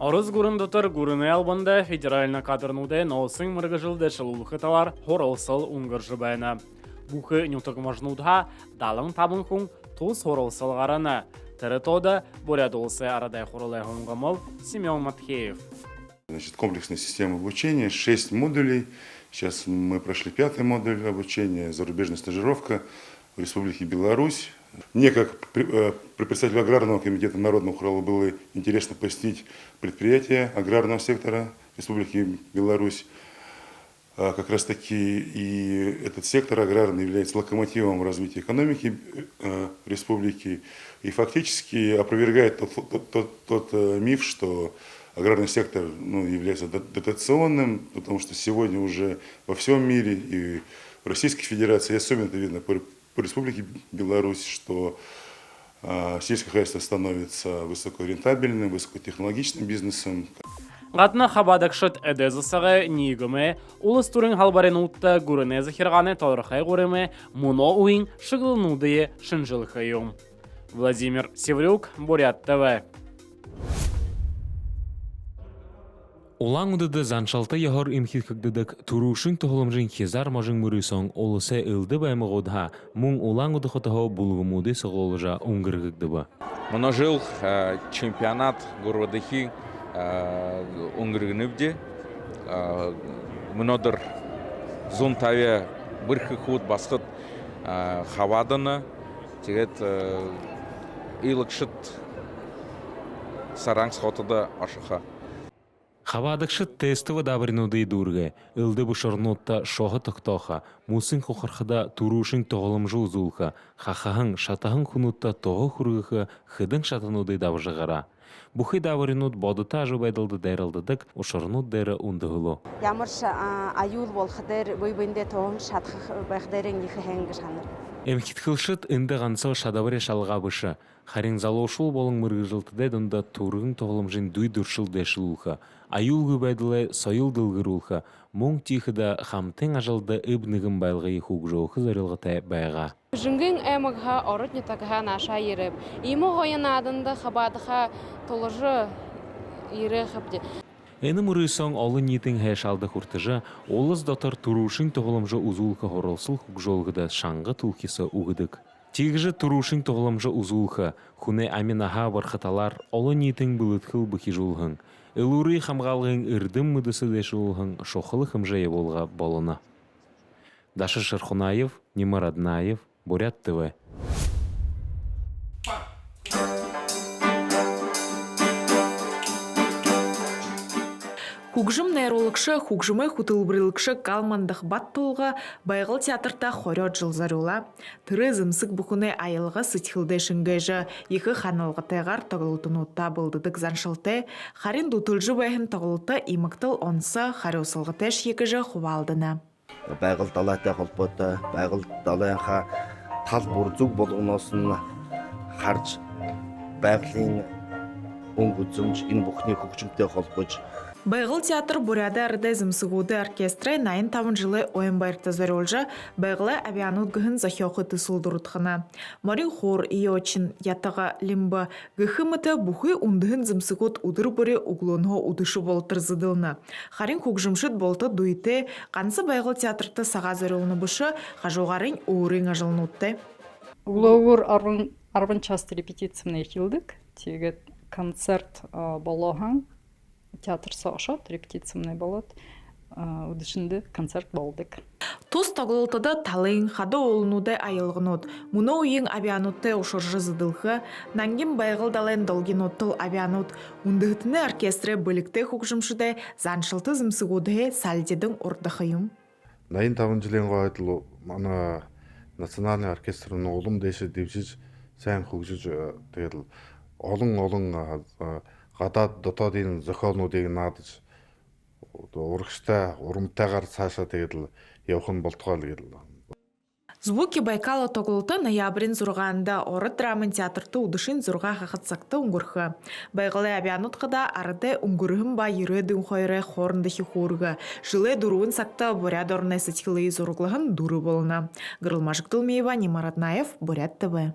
Орыз гурындытыр гурыны албанда федеральна кадрнуде носын мыргыжылды шылулықы товар хорылсыл уңгыржы бәйні. Бұқы нютық мажнудха далың табын құң туз хорылсыл ғараны. Тірі тоды борядолсы арадай хорылай ғонгамыл Семен Матхеев. Значит, комплексная система обучения, 6 модулей. Сейчас мы прошли 5-й модуль обучения, зарубежная стажировка в Республике Беларусь. Мне, как представителю Аграрного комитета Народного хурала, было интересно посетить предприятия аграрного сектора Республики Беларусь. Как раз таки и этот сектор аграрный является локомотивом развития экономики республики и фактически опровергает тот миф, что аграрный сектор является дотационным, потому что сегодня уже во всем мире и в Российской Федерации, особенно это видно по Республике Беларусь, что сельское хозяйство становится высокорентабельным, высокотехнологичным бизнесом. Ғатны қабадықшыт әдезісіғі негімі, ұлыс түрін халбарын ұтты гүріне зіхірғаны тарихай ғырымы мұны ойын шығылынудығы шынжылықы ем. Владимир Севрюк, Бурят ТВ. Улаң ұдыды заншалты яғыр имхит қықдыдық тұрушын тұғылымжын кезар мажын мөрісің олысы үлді бәймі ғодға мұң улаң ұды қытығы бұлғымуды сығылыжа ұңғыр қықдыбы. Мұны жыл чемпионат ғырвадығы ұңғырғынывде. Мұнадыр зон таве бір қықуыт басқыт қавадыны тегет илікшіт саранг сғатыды ашыға. Хавадықшыт тестовы дабырынуды дұрғы, үлді бұшырнутта шоғы тұқтоға, мұсын қоқырқыда тұрушын тоғылымжы ұзулға, қақағын шатағын құнутта тоғы құрғығы қыдың шатынуды дабыжығара. Бұхы дабырынут бодыта жыбайдылды дәрілдідік, ұшырнут дәрі ұндығылу. Ямырш аюл бол қыдыр бөйбінде тоғын шатқық бәқдерін ехі хәңгі шаныр. Эмкитхылшыт инды ғансыл шадабыре шалға бұшы. Харин залошул болың мырғыжылтыды дұнда турғын тоғылымжын дуй дұршыл дэшілуға. Аюл гүбәділі сайыл дылғырулға. Мұң тихіда хамтың ажылды үбнігін байлғы ехуг жоғы зарылғытай байға. Жүнгін әміға орытны тағыға наша еріп. Имі ғойын адында қабадыға толыжы ері қапды. Эні мұрыйсон олы нетің хэшалды құртыжы, олыз дотар турушын тоғылымжы ұзулғы хорылсыл хуг жолғыда шаңғы тұлкесі уғыдық. Тегіжі турушын тоғылымжы ұзулғы, хуне аминаға барқыталар олы нетің бұлытқыл бұхи жолғын. Элуры хамғалғын үрдім мұдысы дешілғын шоқылы хымжайы болға болына. Даша Шархунаев, Немар Аднаев, Бурят ТВ. Хугжым нейрологшы, хугжымы хутылбырылыкшы калмандық баттолға байғыл театрта хорет жылзарула. Түрі зымсық бұқыны айылға сытхылды шынгайжы екі ханылғы тайғар тоғылытын отта бұлдыдық заншылты, харин дутылжы байхын тоғылыты имықтыл онсы харусылғы тәш екіжі хувалдыны. Байғыл талайта қолпыты, байғыл талайға тал бұрзуг болуыносын харж байғылын оңғыцымж, ин бұқыны хугжымты қолпыч. Байғыл театр Буряда арыдай зымсығуды оркестры найын тамын жылы ойын байырты заролжа байғылы авианут гыхын захиоқы тысылдырытқына. Марин хор иочин ятаға лимба гыхымыты бұхы ундығын зымсығуд удыр бүрі углонға удышы болтыр зыдылны. Харин хугжымшыт болты дуйты қансы байғыл театрты саға заролны бұшы қажуғарын уырың ажылнутты. Угловыр арван част репетициямны ехилдік. Тегет концерт болоған. Театр соғышат, репетициямный болот, удышынды концерт болдық. Туз тоғылтыда талың, қады олынуды айылғынуд. Мұны ойын авианутты ұшыржы зыдылғы, нангим байғылдалайын долгинуттыл авианут, ұндығытыны оркестры бөлікті хұқжымшыдай заншылты зымсығуды сәлдедің ордықыйым. Найын тавын жылен қойдылы, мана национальный оркестрінің олым деші девжіз сән хұқжыз дегеділ. Олың Гадат дота дейін зөхолну деген надыж. Урықшта, урымтағар саша дегеділ, еуқын болтуғал дегеділ. Звуки Байкала тоғылты ноябрин зұрғанда оры драмын театрты удышын зұрға қақытсақты ұңғырғы. Байғылы авианутқыда арыды ұңғырғын ба ереді ұңқойры хорындығы хорғы. Жылы дұруын сақты Бурят орны сетхилы зұрғылығын дұры болына. Гырылмажық Дылмеева, Немар Аднаев, Бурят ТВ.